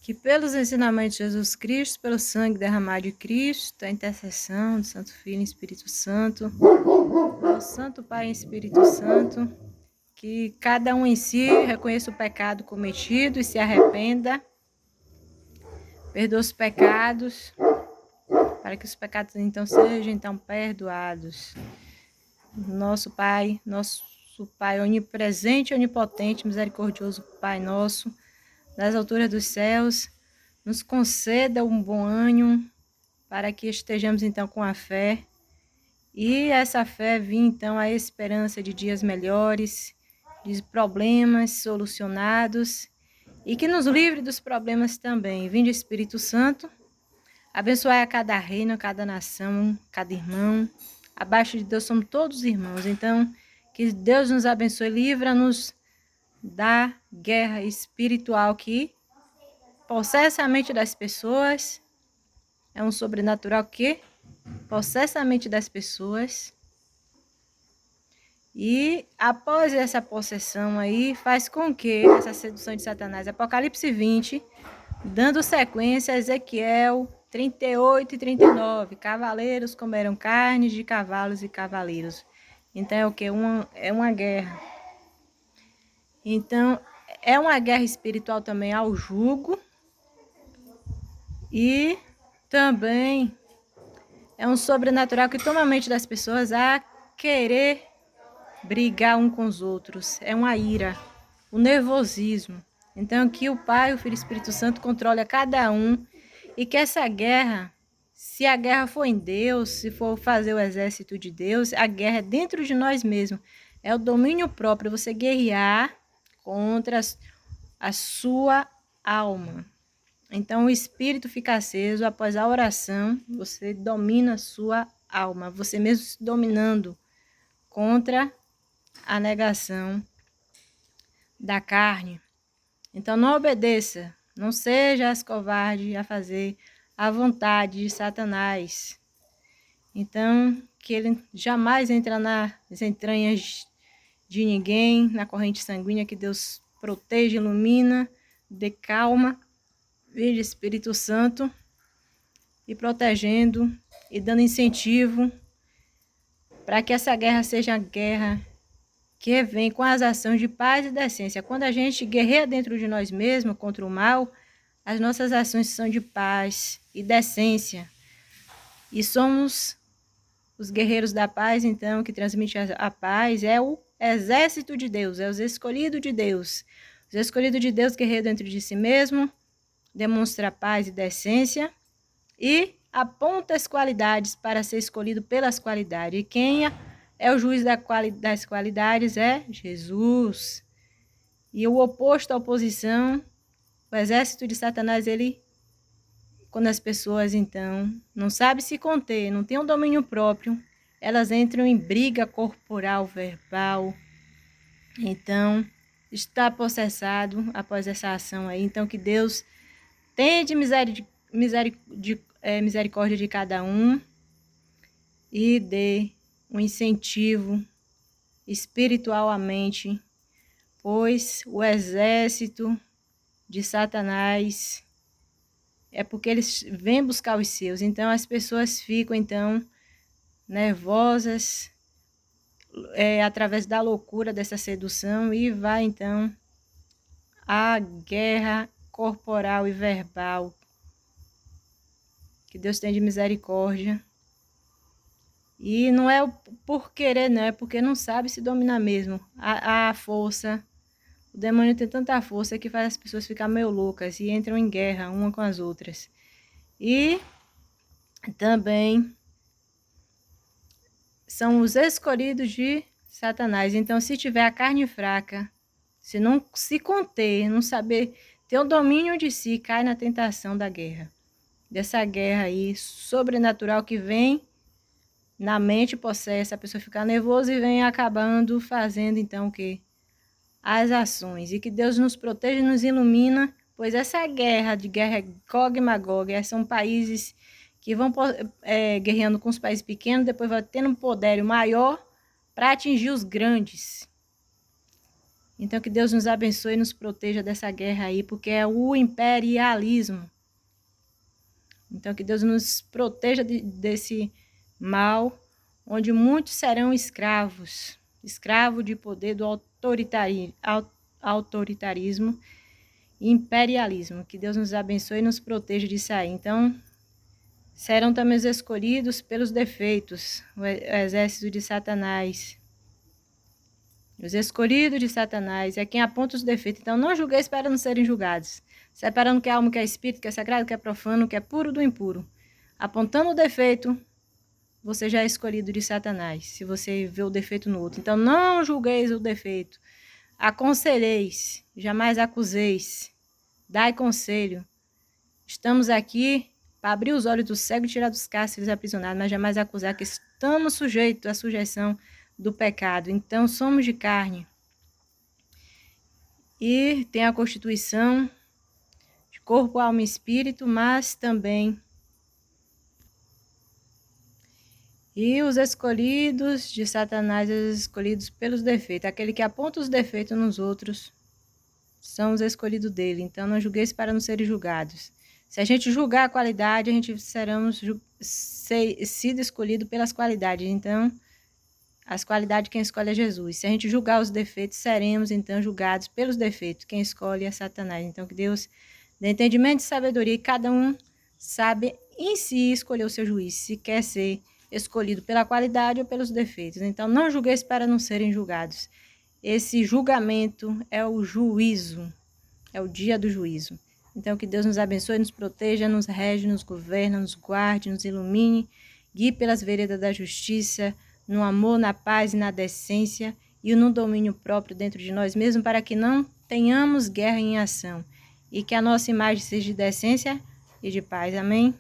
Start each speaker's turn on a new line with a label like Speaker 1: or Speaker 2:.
Speaker 1: Que pelos ensinamentos de Jesus Cristo, pelo sangue derramado de Cristo, a intercessão do Santo Filho e Espírito Santo, do Santo Pai e Espírito Santo, que cada um em si reconheça o pecado cometido e se arrependa, perdoa os pecados, para que os pecados então sejam perdoados. Nosso Pai onipresente, onipotente, misericordioso Pai nosso, das alturas dos céus, nos conceda um bom ânimo, para que estejamos então com a fé, e essa fé vinha então a esperança de dias melhores, de problemas solucionados, e que nos livre dos problemas também. Vinde Espírito Santo, abençoai a cada reino, a cada nação, cada irmão. Abaixo de Deus somos todos irmãos, então que Deus nos abençoe, livra-nos da guerra espiritual que possessa a mente das pessoas, é um sobrenatural que possessa a mente das pessoas, e após essa possessão aí, faz com que essa sedução de Satanás, Apocalipse 20, dando sequência a Ezequiel 38 e 39, cavaleiros comerão carne de cavalos e cavaleiros. Então é o que? É uma guerra. Então é uma guerra espiritual também ao jugo, e também é um sobrenatural que toma a mente das pessoas a querer brigar um com os outros. É uma ira, o nervosismo. Então que o Pai, o Filho e o Espírito Santo controle a cada um, e que essa guerra, se a guerra for em Deus, se for fazer o exército de Deus, a guerra é dentro de nós mesmos. É o domínio próprio, você guerrear contra a sua alma. Então o espírito fica aceso, após a oração, você domina a sua alma, você mesmo se dominando contra a negação da carne. Então não obedeça, não seja covarde a fazer a vontade de Satanás. Então que ele jamais entra nas entranhas de ninguém, na corrente sanguínea, que Deus proteja, ilumina, dê calma, Vinde Espírito Santo, e protegendo e dando incentivo para que essa guerra seja a guerra que vem com as ações de paz e decência. Quando a gente guerreia dentro de nós mesmos contra o mal, as nossas ações são de paz e decência. E somos os guerreiros da paz, então, que transmite a paz, é o exército de Deus, é os escolhidos de Deus. Os escolhidos de Deus guerreiam dentro de si mesmo, demonstra paz e decência, e aponta as qualidades para ser escolhido pelas qualidades. E quem é o juiz das qualidades é Jesus. E o oposto à oposição, o exército de Satanás, quando as pessoas, então, não sabem se conter, não têm um domínio próprio, elas entram em briga corporal, verbal. Então, está possessado após essa ação aí. Então, que Deus tenha de misericórdia de cada um e dê um incentivo espiritual à mente, pois o exército de Satanás é porque eles vêm buscar os seus. Então as pessoas ficam então nervosas através da loucura dessa sedução, e vai então a guerra corporal e verbal. Que Deus tenha de misericórdia. E não é por querer, não, é porque não sabe se dominar mesmo. A força, o demônio tem tanta força que faz as pessoas ficar meio loucas e entram em guerra uma com as outras. E também são os escolhidos de Satanás. Então, se tiver a carne fraca, se não se conter, não saber ter o domínio de si, cai na tentação da guerra. Dessa guerra aí sobrenatural que vem na mente possessa, a pessoa ficar nervosa e vem acabando fazendo então o quê? As ações. E que Deus nos proteja e nos ilumina, pois essa guerra é Gog e Magog, são países que vão guerreando com os países pequenos, depois vai tendo um poder maior para atingir os grandes. Então, que Deus nos abençoe e nos proteja dessa guerra aí, porque é o imperialismo. Então, que Deus nos proteja desse mal, onde muitos serão escravos, escravo de poder do autoritarismo e imperialismo. Que Deus nos abençoe e nos proteja disso aí. Então, serão também os escolhidos pelos defeitos, o exército de Satanás. Os escolhidos de Satanás é quem aponta os defeitos. Então, não julgueis para não serem julgados. Separando o que é alma, o que é espírito, o que é sagrado, o que é profano, o que é puro do impuro. Apontando o defeito, você já é escolhido de Satanás, se você vê o defeito no outro. Então, não julgueis o defeito. Aconselheis, jamais acuseis. Dai conselho. Estamos aqui para abrir os olhos do cego e tirar dos cárceres aprisionados, mas jamais acusar que estamos sujeitos à sujeição do pecado. Então, somos de carne. E tem a constituição de corpo, alma e espírito, mas também. E os escolhidos de Satanás, os escolhidos pelos defeitos. Aquele que aponta os defeitos nos outros são os escolhidos dele. Então, não julgueis para não serem julgados. Se a gente julgar a qualidade, a gente seremos sido escolhido pelas qualidades. Então, as qualidades quem escolhe é Jesus. Se a gente julgar os defeitos, seremos então julgados pelos defeitos. Quem escolhe é Satanás. Então, que Deus dê entendimento e sabedoria, e cada um sabe em si escolher o seu juiz, se quer ser escolhido pela qualidade ou pelos defeitos. Então, não julgueis para não serem julgados. Esse julgamento é o juízo, é o dia do juízo. Então, que Deus nos abençoe, nos proteja, nos rege, nos governa, nos guarde, nos ilumine, guie pelas veredas da justiça, no amor, na paz e na decência e no domínio próprio dentro de nós mesmos, para que não tenhamos guerra em ação e que a nossa imagem seja de decência e de paz. Amém?